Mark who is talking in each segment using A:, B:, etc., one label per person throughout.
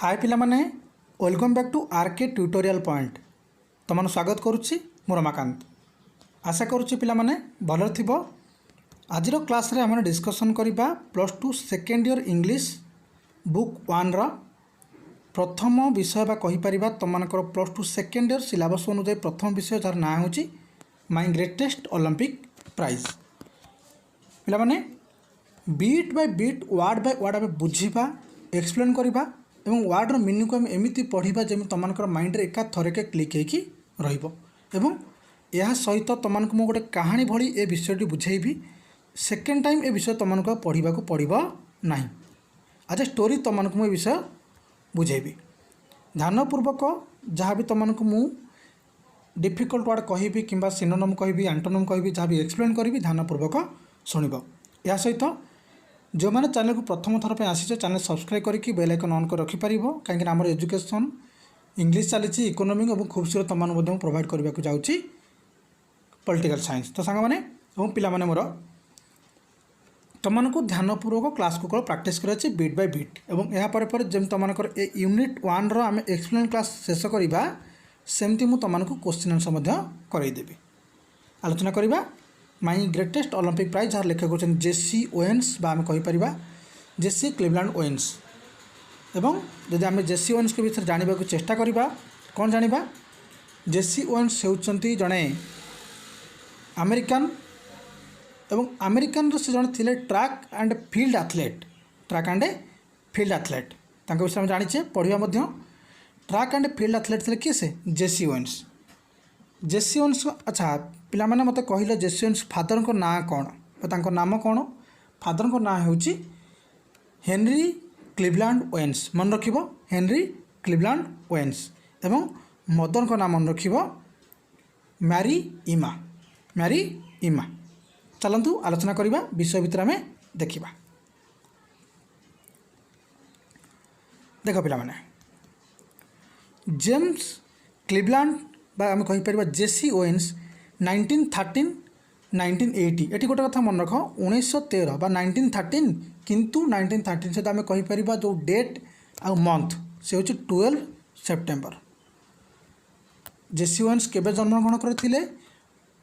A: हाय पिला माने welcome back to RK tutorial point तुम स्वागत करुच्ची मु रमाकांत। आशा करुच्ची पिला माने भल थिबो। आज क्लास रे हम डिस्कशन करबा plus two second year English book 1 रो प्रथम विषय बा कहि परिबा तुमनकर plus two second year syllabus अनुसार प्रथम विषय जार ना होची माय ग्रेटेस्ट ओलंपिक प्राइज। पिला माने beat by beat word by word आम बुझा एक्सप्लेन करबा एवं वर्डर मीनिंग को आम एमती पढ़ा जमी तुमर माइंड रे एका थरके क्लिक होगी रहिबो। यह सहित तुमको मु गोटे कहानी भली ए विषयटी बुझेबी। सेकेंड टाइम ए विषय तुमको पढ़ा पड़ो ना। आज स्टोरी तुमको मु विषय बुझेबी ध्यानपूर्वक। जहाँ भी तुमको मु डिफिकल्ट वर्ड कहबी कि सिनोनिम कहबी एंटोनिम कहबी जहाँ भी एक्सप्लेन करी ध्यानपूर्वक शुणव। या सहित जो मैंने चैनल को प्रथम थर पर आसी चैनल सब्सक्राइब करके बेल आइकन ऑन कर रखिपर कहीं आम एजुकेशन इंग्लिश चली इकोनॉमिक और खूब शीघ्र तुम प्रोवाइड करने को जाऊँगी पॉलिटिकल साइंस। तो सांग मैंने पिला माने मोर तुमको ध्यानपूर्वक क्लास को प्रैक्टिस कराई बीट बाय बीट और यापर जमी तुमको यूनिट 1 रो आम एक्सप्लेन क्लास शेष करवा सेमती मुझे तुमको क्वेश्चन आंसर करदेवी। आलोचना करवा माय ग्रेटेस्ट ओलंपिक प्राइज जहाँ लेखक होचन जेसी ओवेन्स आम कहीपर जेसी क्लिवलैंड ओवेन्स। एवं जदि आम जेसी ओवेन्स के विषय जानवा चेष्टा करवा कौन जाना जेसी ओवेन्स होती जड़े अमेरिकान एवं अमेरिकान से जड़े थे track and field athlete. Track and field athlete विषय में जाचे पढ़ा ट्रैक एंड फील्ड एथलेट थे किए से जेसी ओवेन्स। जेसी ओवेन्स अच्छा पिला माने मते कहले जेसी ओवेन्स फादर को नाम कौन तांको नाम कौन? फादर को नाम होची हेनरी क्लिवलैंड ओवेन्स। मन रखिबो हेनरी क्लिवलैंड ओवेन्स। एवं मदर को नाम मन रखिबो मैरी इमा। मैरी इमा। चलंतु आलोचना करिबा विषय भितर में देखिबा। देखो पिला माने जेम्स क्लिवलैंड बा आम कहीपर जेसी ओवेन्स 1913 1980 ये गोटे कथा मन रख 1913 बा 1913 किंतु 1913 सहित आम कहीपर जो डेट आ मंथ से हूँ 12 सेप्टेम्बर। जेसी ओवेन्स केबे जन्मग्रहण करते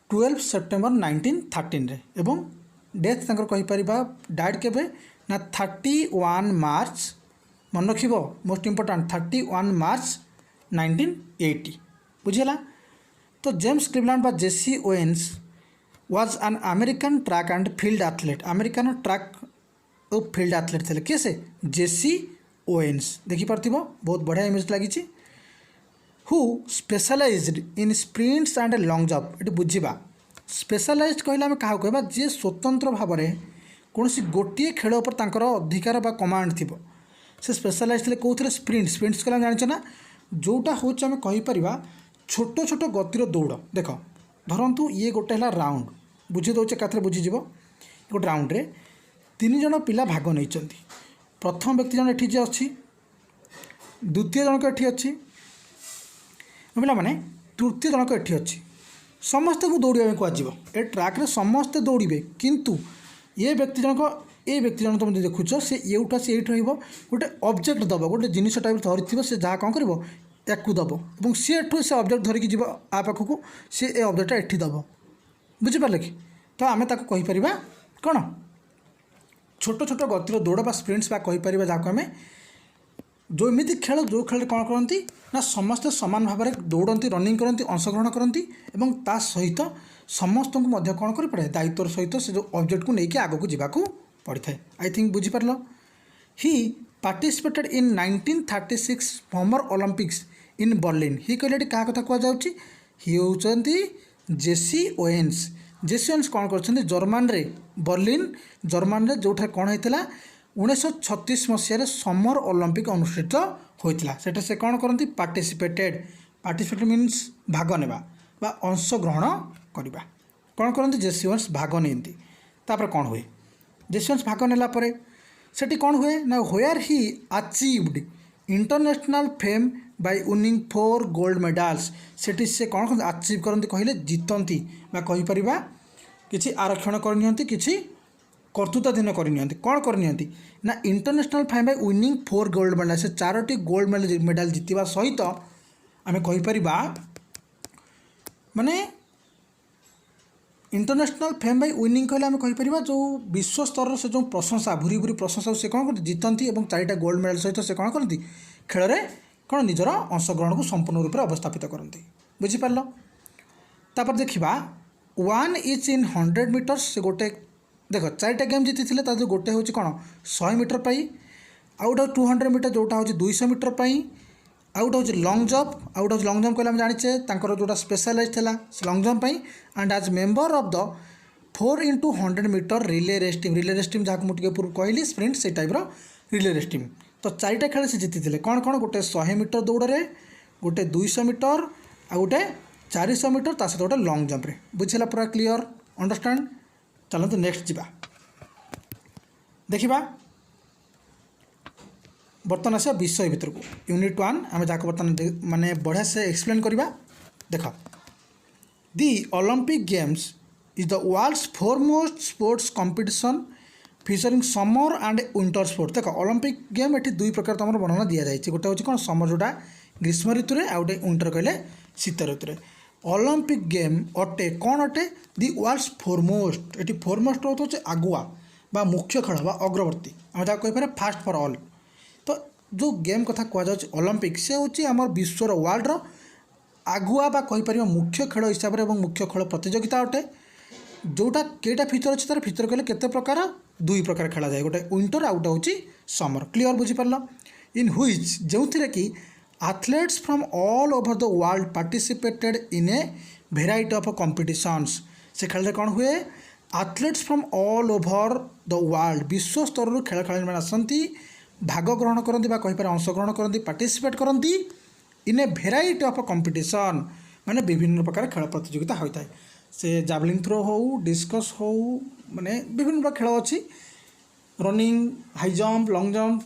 A: 12 सेप्टेम्बर 1913 रे एवं डेथ तंकर कहीपर डायड केबे ना 31 मार्च। मन रख मोस्ट इम्पोर्टाट 31 मार्च 1980 बुझेगा। तो जेम्स क्लिवलैंड बा जेसी Owens was an American track and field athlete. American track और फील्ड एथलेट थे किए से जेसी ओवेन्स। देखिपार बहुत बढ़िया इमेज लगी who specialised in sprints and long jump. ये बुझा स्पेशलाइज्ड कहले आम क्या कहवा जी स्वतंत्र भाव में कौन गोटे खेल पर अधिकार बा कमांड थी से स्पेशलाइज्ड थे कौन स्प्रिंट। स्प्रिंट्स कहले जान ना जोटा हूँ आम कहीपर छोट छोट गतिर दौड़। देख धरतु ये गोटे है राउंड बुझी दौचे एकाथरे बुझीज गोटे राउंड रे 3 जन पिला भाग नहीं। प्रथम व्यक्ति जन ये अच्छी द्वितीय जनक ये अच्छी पिला माने तृतीय जनक ये अच्छी समस्ते को दौड़ा कहुव ए ट्रैक रे समस्ते दौड़े किंतु ये व्यक्ति जनक तुम देखुच से यूटा से ये गोटे ऑब्जेक्ट दब गोटे जिनिस टाइप धरी से जहाँ कौन कर याकू दब और सी एठू से ऑब्जेक्ट धरिकी जीव आ पाखक सी ए ऑब्जेक्टा एठी दब बुझिपारे कि। तो आम ताको कहीपर कौन छोट छोट गतिर दौड़ बा स्प्रिंट्स बा कहीपर जहाँ आम जो एमती खेल जो खेल कौन करती ना समस्ते सामान भाव में दौड़ती रनिंग करती अंशग्रहण करती और ता सहित समस्त को कौन कर पड़े दायित्व सहित से जो ऑब्जेक्ट को लेकिन आग को जावाक पड़ता है। आई थिंक बुझीपार he participated in 1936 former Olympics in Berlin. ही कहले क्या कथा कहुच्छी ही होती जेसी ओवेन्स। जेसी ओवेन्स कौन कर जर्मान रे बर्लिन जर्मान रे जो कौन होता 1936 मसीह समर ओलंपिक अनुष्ठित होता है से कौन करती पार्टिसिपेटेड। पार्टिसिपेटेड मीन्स भाग नेबा बा अंशग्रहण करवा कौन करती जेसी ओवेन्स भाग नियंती। तापर कौन हुए जेसी ओवेन्स भाग नेला परे सेठी कौन हुए ना where he achieved international fame by winning 4 gold medals. सेठी से कौन करते अचीव करते कहले जीतती कहीपर कि आरक्षण करनी कि कर्तृत्वाधीन करनी कौन करनी ना international fame by winning 4 gold medal से 4टी गोल्ड मेडल जितवा सहित आम कहीपर माने इंटरनेशनल फेम बाय विनिंग कहले आम कहीपर जो विश्व स्तर से जो प्रशंसा भूरी भूरी प्रशंसा से कौन करती जितती और 4टा गोल्ड मेडल सहित से कौन करती खेल में कौन निजर अंशग्रहण को संपूर्ण रूप से अवस्थापित करती बुझीपार। तापर देखा 1 इच इन 100 मीटर्स से गोटे देख 4टा गेम जीति जो गोटे हूँ कौन 100 मीटर पाई आउ गोटे 200 मीटर जोटा हूँ 200 मीटर पाई आउ गोटे हूँ लंग जंप आउ गोटे लंग जंप कहले जाने तांकर जोटा स्पेशलाइज था लंग जंप एंड आज member of the 4x100 metre relay race team जहाँ मुझे पूर्व कहली स्प्रिंट से टाइप्र रिले रेस टीम तो 4टा खेल से जीति कौन कौन गोटे 100 मीटर दौड़े गोटे 200 मीटर आ गोटे 400 मीटर ता सहित गोटे लंग जंप बुझेगा पूरा क्लीयर अंडरस्टैंड। चलते नेक्स्ट जा देखा बर्तमान आस विषय भितर को यूनिट 1 आम जहाँ बर्तमान माने बढ़िया से एक्सप्लेन करवा देख the Olympic games is the world's foremost sports competition featuring summer and winter sports देख ओलंपिक गेम ये 2 प्रकार तुम वर्णना दि जाए गोटे हूँ कौन समर जोटा ग्रीष्म ऋतु में आउ गोटे विंटर कहले शीत ऋतु में ओलंपिक गेम अटे कौन अटे दि वर्ल्ड्स फोरमोस्ट ये फोरमोस्ट हो आगुआ बा मुख्य खेल बा अग्रवर्ती आम जहाँ कहीपर फास्ट फॉर ऑल तो जो गेम कथा कहुच्छे ओलंपिक से हूँ आम विश्वर वर्ल्डर आगुआ बा कहीपर मुख्य खेल हिसाब से मुख्य खेल प्रतियोगिता अटे जोटा कईटा फिचर अच्छे तार फिचर कहले केते प्रकार 2 प्रकार खेला जाए गोटे विंटर आ गोटे हूँ समर क्लीयर बुझीपार इन व्हिच जो कि athletes from all over the world participated in a variety of competitions से खेल कौन हुए athletes from all over the world विश्व स्तर खेल खेल मैंने आसती भाग ग्रहण करती कहीपर अंशग्रहण करती पार्टिसिपेट करती इन ए भेराइटी ऑफ कंपटीशन माने विभिन्न प्रकार खेल प्रतियोगिता होता है से जावलिन थ्रो हो डिस्कस हो माने विभिन्न प्रकार खेल अच्छी running high jump long jump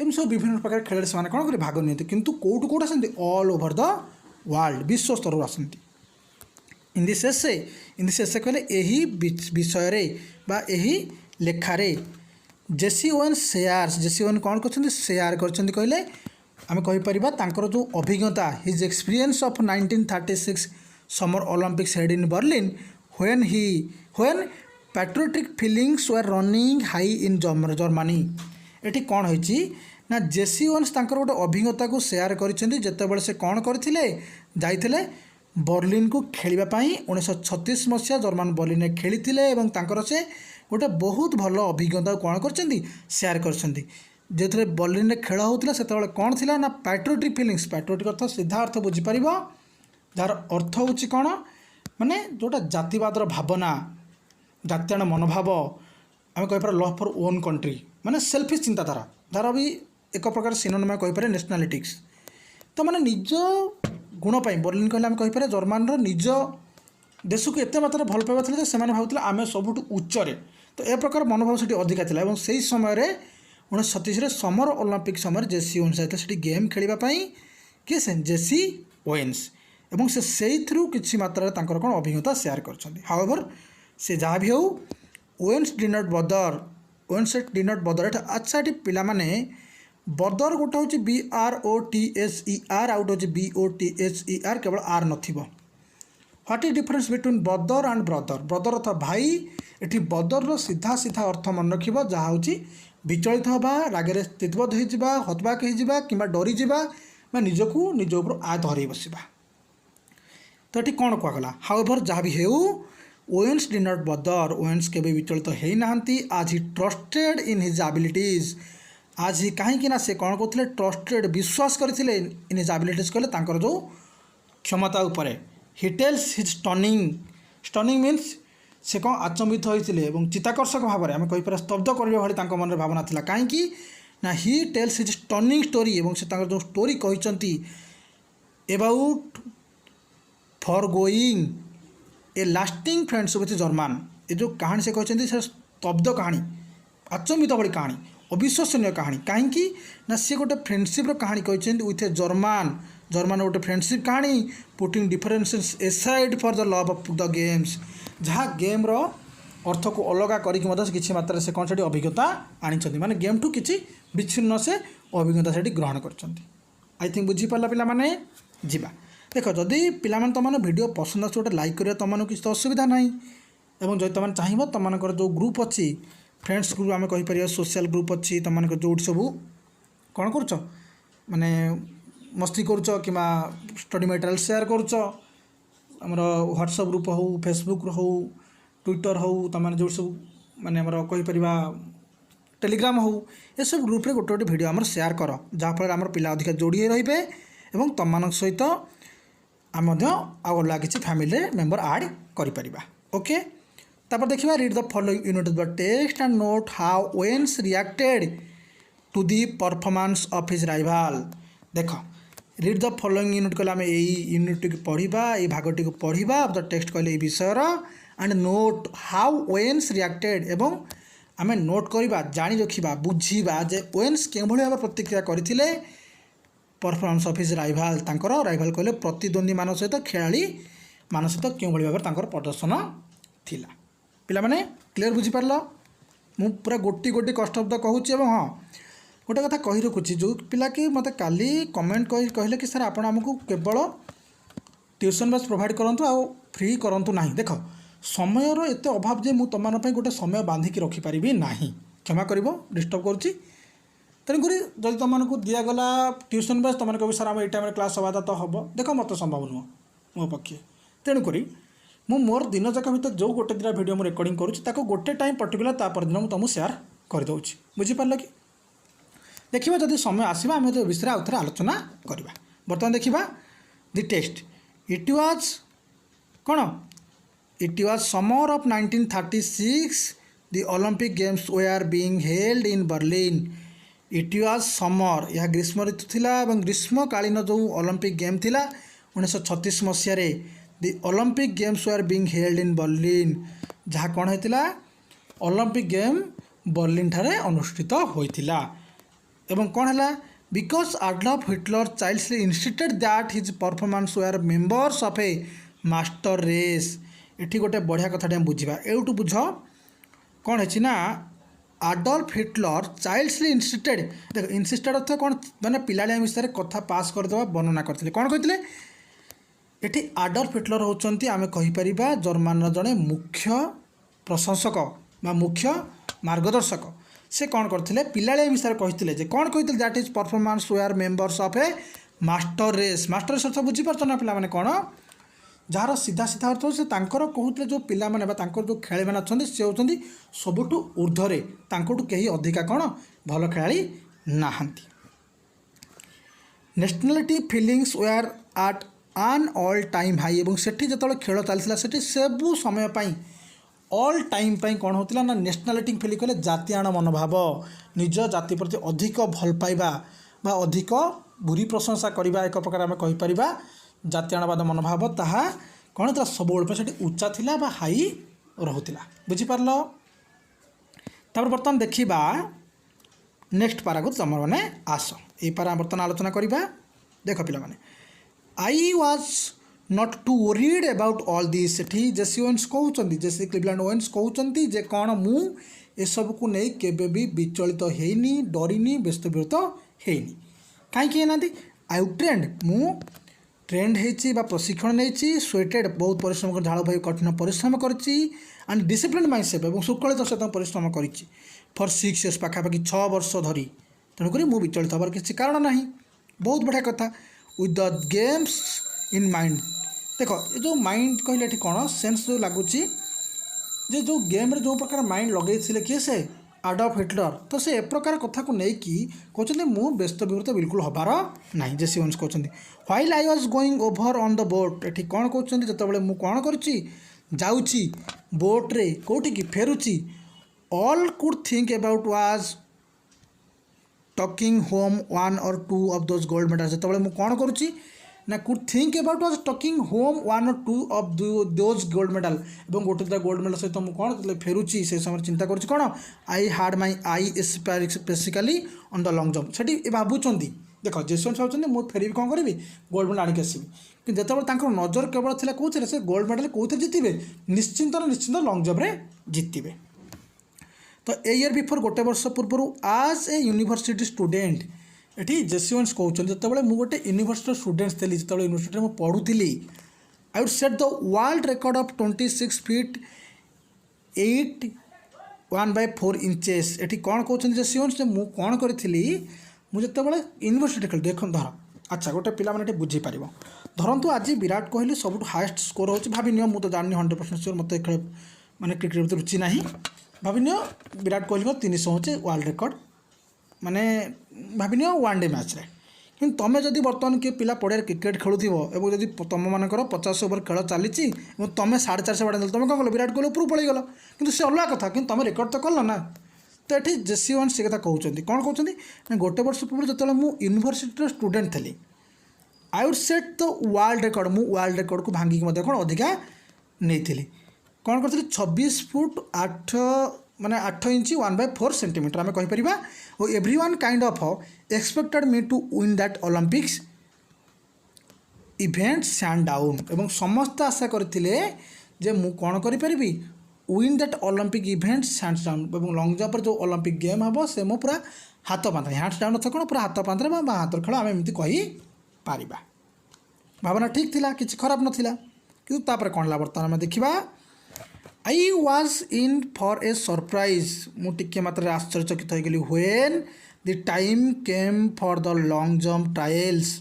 A: एम सब विभिन्न प्रकार खेल से कौन कर भाग नहीं किंतु कौटू कौट आसती ऑल ओवर द वर्ल्ड विश्व स्तर आसती इन दिस एसे कहले यही विषय बा यही लेखारे जेसी ओवेन कौन कर सेयार कर कहले आम कहीपर जो अभिज्ञता his experience of 1936 summer Olympics held in Berlin when patriotic feelings were running high in Germany एटी कौन होइछि ना जेसी ओवेन्स गोटे अभिज्ञता को सेयार करते से कौन करते जाइए बर्लिन को खेलवाई 1936 मसीहा जर्मन बर्लिन में खेली से गोटे बहुत भल अभिज्ञता कौन कर सेयार कर जो बर्लिन में खेल होता से कौन थी ना पैट्रियोटिक फीलिंग्स पैट्रियोटिक अर्थ सीधा अर्थ बुझीपर जार अर्थ हूँ कौन माने जोटा जातिवादर भावना जातीय मनोभाव आम कहीपर लव फॉर ओन कंट्री माने सेल्फिश चिंताधारा जार भी एक प्रकार सिनोनिम कहीपर नेशनालिटिक्स तो माने निज गुण बर्लिन कहले आम कहीपर जर्मान निज देश को एत मात्रा भल पाइबा था से भावुले आम सबुठ उच्चरे तो ए प्रकार मनोभाव से अधिका था और से समय 1936 समर ओलंपिक समय जेसी ओवेन्स आते से गेम खेलवाई किए से जेसी ओवेन्स और से किसी मात्रा कौन अभिज्ञता सेयार कर हाउएवर से जहाँ भी हो ओवेन्स डि नॉट बदर अच्छा ये पिला माने बदर गोटे हूँ BROTHER आउ गोटे BOTHER केवल आर नथिबो what is difference between bother and brother अर्थ भाई ये बदर सीधा सीधा अर्थ मन रख जहाँ हूँ विचलित हवा रागे स्थितबद्ध होगा हतबाक कि डरीजा निजको निज उपर आयत हर बसवा तो ये कौन कहला हाउएवर जहाँ भी हो ओवेन्स डि नॉट बदर ओवेन्स के विचलित होना आज ही ट्रस्टेड इन हिज एबिलिटीज आज ही कहीं से कौन कहते ट्रस्टेड विश्वास करते इन हिज एबिलिटीज कहले जो क्षमता उपर he tells his stunning means से कौन आचंबित होते चित्ताकर्षक भाव में आम कहीपर स्तब्ध करने भाई मन भावना था कहीं ना he tells his stunning story और से जो स्टोरी कहते about for going A lasting friendship with German ये जो कहानी से कहते से स्तब्ध कहानी आचंबित भाई कहानी अविश्वसनीय कहानी कहीं ना सी गोटे फ्रेंडशिप कहानी कहते विथ ए जर्मान गोटे फ्रेंडशिप कहानी putting differences aside for the love of the games जहाँ गेम अर्थ को अलग करके किसी मात्रा से कौन से अभिज्ञता आनी माने गेम ठू किसी विच्छिन्न से अभिज्ञता से ग्रहण कर आई थिंक बुझीपार पे जीवा देख जदि पिला तुम वीडियो पसंद आस गोटे लाइक करें तुम किसी असुविधा ना एवं जब तुम चाहब तुम जो ग्रुप अच्छी फ्रेंड्स ग्रुप आम कहीपर सोशल ग्रुप अच्छी तुम जो सब कौन कर माने मस्ती करुच कि स्टडी मटेरियल शेयर करुच आमर व्हाट्सएप ग्रुप हो फेसबुक हो ट्विटर हो तुम जो सब माने कहीपर टेलीग्राम हो ये सब ग्रुप रे गोटे गोटे वीडियो आमर शेयर कर जहाँफल आम पिला अधिक जोड़ी रही एवं तुम सहित आम अलग किसी फैमिली मेंबर ऐड कर ओके तापर देखिए read the following unit the text and note how Owens reacted to the performance of his rival देख रीड द फॉलोइंग यूनिट कहले आम यही यूनिट को पढ़ा ये भागटी को पढ़ा द टेक्स्ट कहले विषयर and note how Owens reacted एवं आम नोट करवा जानी रखा बुझा जे ओवेन्स के भाव प्रतिक्रिया करते परफॉर्मेंस ऑफ हिज राइवल तांकर राइवल कहले प्रतिद्वंदी मान सहित खेलाड़ी मान सहित क्यों भाव प्रदर्शन थिला पिला माने क्लियर बुझीपार मु पूरा गोटी गोटी कष्ट कहूँ हाँ गोटे कथा कही रखुच्छी जो पिला कि मत काली कमेंट कहले कि सर आपण आमको केवल ट्यूशन बेस प्रोवाइड करूँ आ फ्री करूँ ना देख समयर एत अभाव जे तुम गोटे समय बांधिकी रखिपारि ना क्षमा कर डिस्टर्ब करुच्ची तेणुक जब तुमको दिगला ट्यूशन बेस तुम कह सर आम ये टाइम क्लास हवा तो हम देख मत संभव नुह मो पक्षे तेणुक मु मोर दिन जाक भर जो गोटे दिटा वीडियो मुझे रेकर्डिंग करुँच गोटे टाइम पर्टिकुलर तापर दिन तुमको शेयर करदे बुझीपार कि देखिए जदि समय आसवा आम विषय आउ थे आलोचना करवा बर्तमान देखा दि टेक्स्ट इट वाज कौन it was summer of 1936 the Olympic games were being held in Berlin it was summer यह ग्रीष्म ऋतु थिला एवं ग्रीष्मकालीन जो ओलंपिक गेम थिला 1936 मसीह the Olympic games were being held in Berlin जहाँ कौन होता ओलंपिक गेम बर्लिन ठारे अनुष्ठित होइथिला एवं कौन है because Adolf Hitler childishly insisted that his performance were members of a master race ये गोटे बढ़िया कथा बुझा एवटू बुझ कौन है ना एडल्फ हिटलर चाइल्ड्सली इंस्टिटेड देख इंस्टिटेड अर्थ कौन मैंने पिलाड़िया विषय कथा पास करदे वर्णना करते कौन कहते ये एडल्फ हिटलर होती आम कहीपर जर्मान जड़े मुख्य प्रशंसक बा मुख्य मार्गदर्शक से कौन करते पिलाड़िया विषय कहते कौन कहते that is performance were members of a master race अर्थ बुझीपार ना पिला कौन जार सीधा सीधा अर्थ से कहते जो पिला जो खेलाड़ी मैंने अच्छा सी होती सबुठ ऊर्धरे कहीं अधिका कौन भल खेला नहांती नेशनलिटी फिलिंग्स वेआर एट आन ऑल टाइम हाई और सेठी जो खेल चलता से सबू समय ऑल टाइम कौन होता ना नेशनलिटी फिल कले जातीयाण मनोभाव निज जाति प्रति अधिक भल पाइबा बा अधिक बुरी प्रशंसा करवा एक प्रकार आम कहीपर जातीयाणवाद मनोभाव ताहा कौन होता सब से उच्चा थिला बा हाई रोला बुझीपार तापर बर्तमान देखा नेक्स्ट पारा को तुम मैंने आस ये पारा बर्तमान आलोचना करवा देख पिला माने आई was not too worried about all this Sethi JC Owens कहते जेसी क्लिवलैंड ओवेन्स कहते जे कौन मु ए सब को नहीं केबे भी विचलित होइनी डरिनी व्यस्त विरत होइनी कहीं ना आई ट्रेंड मु ट्रेंड होती प्रशिक्षण नहीं स्वेटेड बहुत परिश्रम कर झाड़ भाई कठिन परिश्रम करी एंड डिसिप्लिन माइंड सेप और सुकलित सहित परिश्रम करी फॉर 6 इयर्स पाखापाखि 6 वर्ष धरी तेणुक मुझे विचलित हबार किसी कारण ना बहुत बढ़िया कथा with the games in mind देख ये जो माइंड कहले ये कौन सेन्स जो लगुच जो गेम रे जो प्रकार माइंड लगे किए से एडल्फ हिटलर तो से ए प्रकार कथा को लेकिन कहते मुझे व्यस्त विवृत बिल्कुल हबार ना जेसी ओवेन्स कहते while I was going over on the boat ये कौन कहते जितेबाला मुझे कौन करुँची बोट्रे कौटी की फेरुची all could think about was talking home 1 or 2 of those gold medal जितेबाला मुझे कौन करुँची ना could think about was talking home 1 or 2 of those gold medal और गोटे दुटा गोल्ड मेडल सहित मुझे कौन फेरुची से समय चिंता करुँच कौन आई हाड माई आई स्पेसिकाली ऑन द लंग जंप से भावुँच देख जेसोन्स भावुँ मुझे फेर कौन करी गोल्ड मेडल आणिक आसवि कि जो नजर केवल थी कौन से गोल्ड मेडल कौन जितबे निश्चिंत निश्चिंत लंग जम्प जितबे। तो ए इयर बिफोर गोटे वर्ष पूर्व आज ए यूनिवर्सिटी स्टूडेंट ये जेसी ओवेन्स कहते जो मुझे गोटे यूनिवर्सिटी स्टूडेंट्स थी जो यूनिवर्सिटी में पढ़ुली I would set the world record of 26 feet 8 1/4 inches. ये कौन कहते जेसी ओवेन्स मुझे कौन करी मुझे यूनिवर्सिटी खेल देख धर अच्छा गोटे पिला मैंने बुझीपार धरतु आज विराट कोहली सब हाएस्ट स्कोर हो भाभी नियो मुझे जानी 100% श्योर मत खेल माने क्रिकेट मत रुचि ना भाभी नियो विराट कोहली 300 होचे वर्ल्ड रिकॉर्ड माने भाभी नियो वन डे मैच रे कि तुम जब बर्तमान किए पिला पड़े क्रिकेट खेलुव जब तुम मानकर 50 ओवर खेल चली तुम 450 बाड़ा तुम कौन कल विराट कोहली ऊपर पड़ेगल कि से अलग कथा कि तुम रेकर्ड तो कल ना। तो ये जेसी ओवेन्स से कथा कहते कौन कहते गोटे वर्ष पूर्व जो मुझे यूनिवर्सिटी स्टूडेंट थी आई would set the world record मु वर्ल्ड रिकॉर्ड को भांगिक कौन अधिका नहीं कौन करी 26 फुट 8 माने 8 इंच 1/4 सेंटीमीटर आम कहीपर और every one kind of expected me to win that Olympics event sand down एवं समस्त आशा करते जे मु कौन करी win that Olympic event sand down और लंग जंप जो ओलंपिक गेम हम से मो पूरा हाथ पांतरे हैंड्स डाउन था कौन पूरा हाथ पांतरे हाथ खेल आम एमती कहीपर भावना ठीक थिला किसी खराब नाला कि कौन है बर्तमान आम देखा I was in for a surprise मुझे मात्र आश्चर्यचकित हो गली when the time came for the long jump trials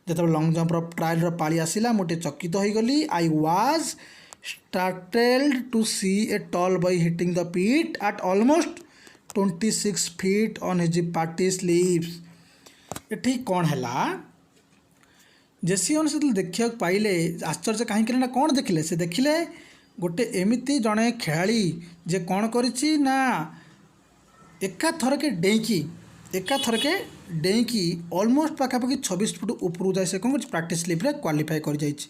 A: जो लॉन्ग जंप ट्रायल पाली आसला मुझे चकित हो गली I was startled to see a tall boy hitting the pit at almost 26 feet on his party sleeves. ये कौन है जेसी ओवेन्स देखा पाइले आश्चर्य कहीं कौन देखिले से देखिले गोटे एमती जड़े खेलाड़ी जे कौन करी ना एका थरके डेईकी ऑलमोस्ट पाखापाखि 26 फुट ऊपर जाए से कौन कर प्रैक्टिस लीव रे क्वालिफाई कर जाइए।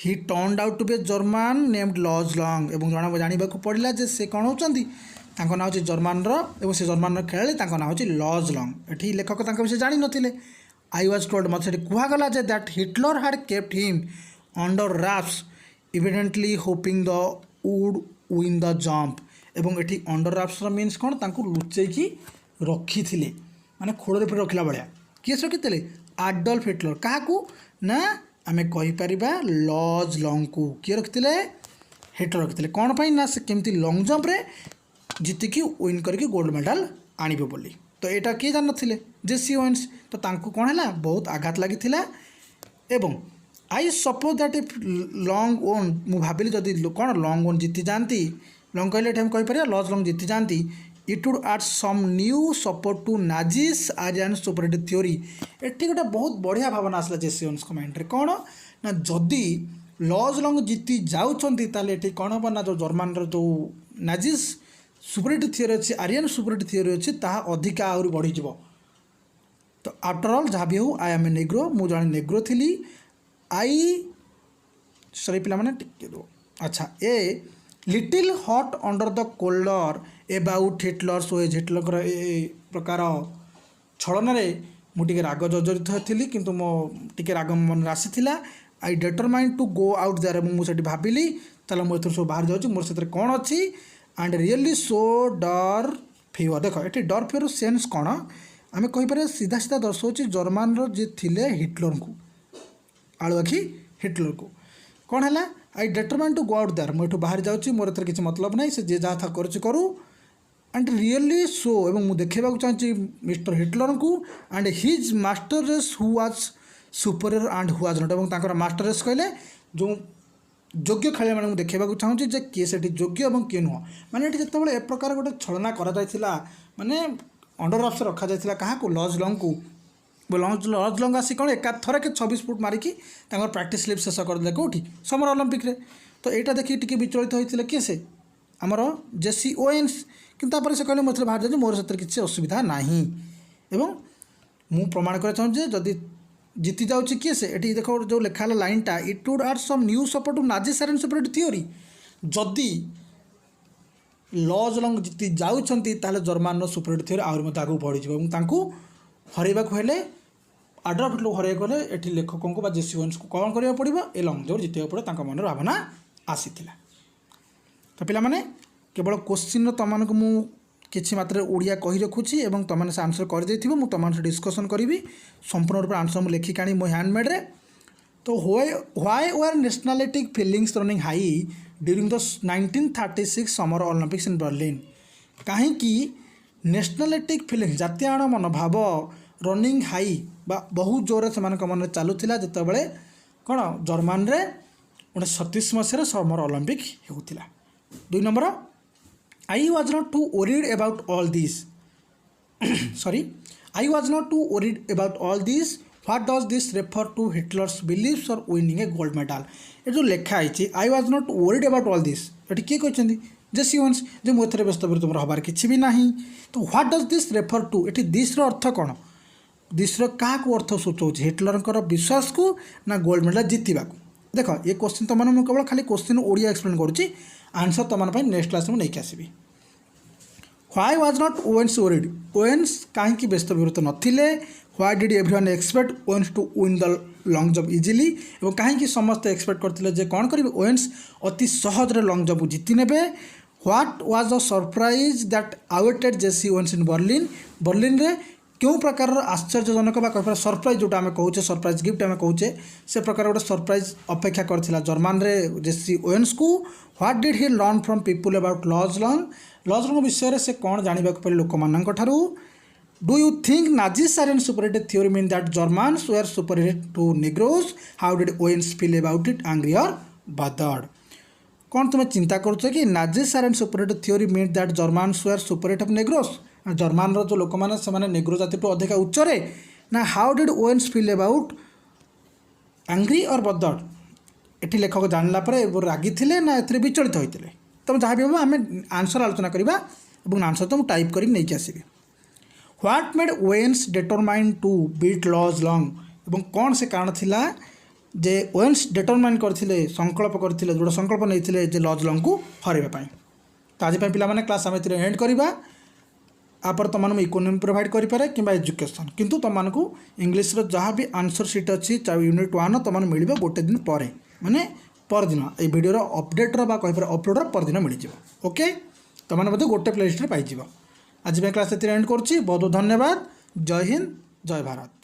A: He turned out to be German named Luz Long एवं जन जानवा पड़ा जे से कौन होती ना हूँ जर्मान से जर्मान खेलाड़ी ना हूँ लॉज लॉन्ग। ये लेखक विषय जानी नथिले आई वाज टोल्ड मत कहगला जे that Hitler had kept him under wraps evidently hoping the would win the jump एवं ये अंडर रैप्स मीन्स कौन लुचेकी रखी थे माने खोड़े फिर रखला भाया किए रखी आडल्फ हिटलर क्या ना आम कहीपर लॉज लॉन्ग को किए रखी हिटलर रखी कौन पाई ना से केमती लॉन्ग जंप रे जीतिकी विन करके गोल्ड मेडल आणबे बोली। तो यहाँ किए जान नथिले जेसी ओवेन्स तो तांको कौन है बहुत आघात लगी एवं I suppose that if long own मु भाविली जदि कौन लॉन्ग ओन जीति जाती लॉन्ग कहले हम कहीपर लॉज लॉन्ग जीति जाती it would add some new support to Nazis Aryan superiority theory. ये गोटे बहुत बढ़िया भावना आसला जेसी ओवेन्स माइंड रे कौन ना जदि लॉज लॉन्ग जीति जाउछंती ताले ये कौन हम ना जो जर्मान जो नाजिस सुपरिटी थ्योरी अच्छी आर्यन सुपरिटी थ्योरी अच्छी ताहा अधिका आहरी बढ़ी। तो आफ्टर ऑल जहाँ भी हो आई एम ए नेग्रो मु जड़े नेग्रो थी आई सॉरी पिला माने टिके दो अच्छा a little hot under the collar about Hitler so as Hitler ए प्रकार छलन मुझे राग जर्जरित थी किंतु मो टिके राग मन आसी I determined to go out there मुझे भाविली ताला मुझे सब बाहर जाऊँ मोर से कौन अच्छी एंड रियली सो डर फिवर देख ये डर फिवर सेन्स कौन आम कहीपर सीधा सीधा दर्शाऊँ जर्मान जी थे हिटलर को आखि हिटलर को कौन है I determined to go out there मुझे बाहर जाऊँ मोर एथर किसी मतलब ना से जे जहाँ था करू एंड रियली सो एवं मुझे देखा चाहिए मिस्टर हिटलर को and his master race who was superior and who was not एवं मास्टर रेस कहले जो योग्य खेल मैं देखा चाहूँगी जे किए से योग्य और किए नुह मैंने जो ए प्रकार गोटे छलना करा माने अंडर रफ्स रखा जाता क्या लॉज लॉन्ग को लॉज लॉन्ग आसी कौन एका थर के 26 फुट मारिकी प्रैक्टिस लिप शेष करदे कौटी समर ओलंपिक रे। तो यहाँ देखिए टी विचलित होते किए से आमर जेसी ओवेन्स कि से कहले मतलब बाहर जाए मोर से किसी असुविधा ना एवं मु प्रमाण कर चाहूँ जदि जीति जाऊँगी किए से ये देख जो लिखा लाइनटा it would add some new support to Nazis Aryan superiority theory जदि लॉज लॉन्ग जीति जाऊँगी जर्मान सुपरिटी थ्योरी आहरी मत आगे बढ़ी और हरैवाक हेले ଆଡଲଫ ହିଟଲର ହରାଇ ଗଲେ ଏଠି ଲେଖକଙ୍କୁ ବା ଜେସି ଓଏନ୍ସଙ୍କୁ କ'ଣ କରିବାକୁ ପଡ଼ିବ ଏ ଲଙ୍ଗ ଜମ୍ପ ଜିତିବାକୁ ପଡ଼ିବ ତାଙ୍କ ମନରେ ଭାବନା ଆସିଥିଲା। ତ ପିଲାମାନେ କେବଳ କୋଶ୍ଚିନ୍ର ତୁମମାନଙ୍କୁ ମୁଁ କିଛି ମାତ୍ରାରେ ଓଡ଼ିଆ କହି ରଖୁଛି ଏବଂ ତୁମମାନେ ସେ ଆନ୍ସର କରିଦେଇଥିବ। ମୁଁ ତୁମମାନଙ୍କ ସହ ଡିସ୍କସନ୍ କରିବି ସମ୍ପୂର୍ଣ୍ଣ ରୂପେ ଆନ୍ସର ମୁଁ ଲେଖିକି ଆଣି ମୋ ହ୍ୟାଣ୍ଡମେଡ଼୍ରେ। ତ why were nationalistic feelings running high during the 1936 summer Olympics in Berlin. कहीं न्यासनालिटिक फिलिंग्स जातीयण मनोभाव रनिंग हाई बा बहुत जोर से मन चलुला जिते कौन जर्मान रे 1936 मसीह समर ओलंपिक होता। 2 number I was not too worried about all this I was not too worried about all this what does this refer to Hitler's believes or winning a gold medal. ये जो लिखाई I was not worried about all this ये किए कहते जेसी Owens जो मुझे व्यस्त तुम हबार किसी भी ना। तो what does this refer to ये दिस अर्थ कौन दिस क्या अर्थ सूचौर हिटलर विश्वास को ना गोल्ड मेडल जीतवा को। देख ये क्वेश्चन तुम मैं केवल खाली क्वेश्चन ओडिया एक्सप्लेन करुँची आंसर तुम नेक्स्ट क्लास में नहीं आसबि। Why was not Owens worried Owens कहीं व्यस्त विवृत नथिले। Why did everyone expect Owens to win the long jump easily और कहीं समस्त एक्सपेक्ट करते कौन करेंगे ओवेन्स अति सहज लंग जंप जीति ने। What was the surprise that awaited JC Owens in Berlin Berlin रे क्यों प्रकार आश्चर्यजनक कह सरप्राइज जोटा आम कहे सरप्राइज गिफ्ट आम कहे से प्रकार गोटे सरप्राइज अपेक्षा करथिला जर्मान रे जेसी ओवेन्स को। What did he learn from people about Luz Long विषय से कौन जाना पारे लोक मानक ठारू। Do you think Nazi silent superiority theory mean that Germans were superior to Negroes how did Owens feel about it angry और बदर्ड। कौन तुम्हें चिंता करुच कि Nazi silent superiority theory mean that Germans were superior of Negroes जर्मान जो लोक मैंने से नेग्रो जाति अधिक उच्चरे ना how did Owens feel about angry और बदर्ड। ये लेखक जानला रागी थे ना ए विचलित होते तुम जहाँ भी हम आम आंसर आलोचना करवा और आंसर तो मुझे टाइप कर नहीं आसबि। What made Owens determine to beat Luz Long कौन से कारण थिला जे ओवेन्स डिटरमाइन करथिले संकल्प करथिले जोड़ा संकल्प नहीं जे लॉज लंग को हरैबा। तो आज पे क्लास आम एंड करवा आपर तुम इकोनॉमी प्रोवाइड करें कि एजुकेशन किंतु तुमको इंग्लीश जहाँ भी आंसर सीट अच्छी यूनिट 1 तुम मिल गोटे दिन पर माने परदिन ये वीडियो अपडेट्र कहीपर अपलोड्र परदिन मिल जाए। ओके तुमने गोटे प्लेलिस्ट पाई आज क्लास एंड करुँची बहुत बहुत धन्यवाद। जय हिंद जय भारत।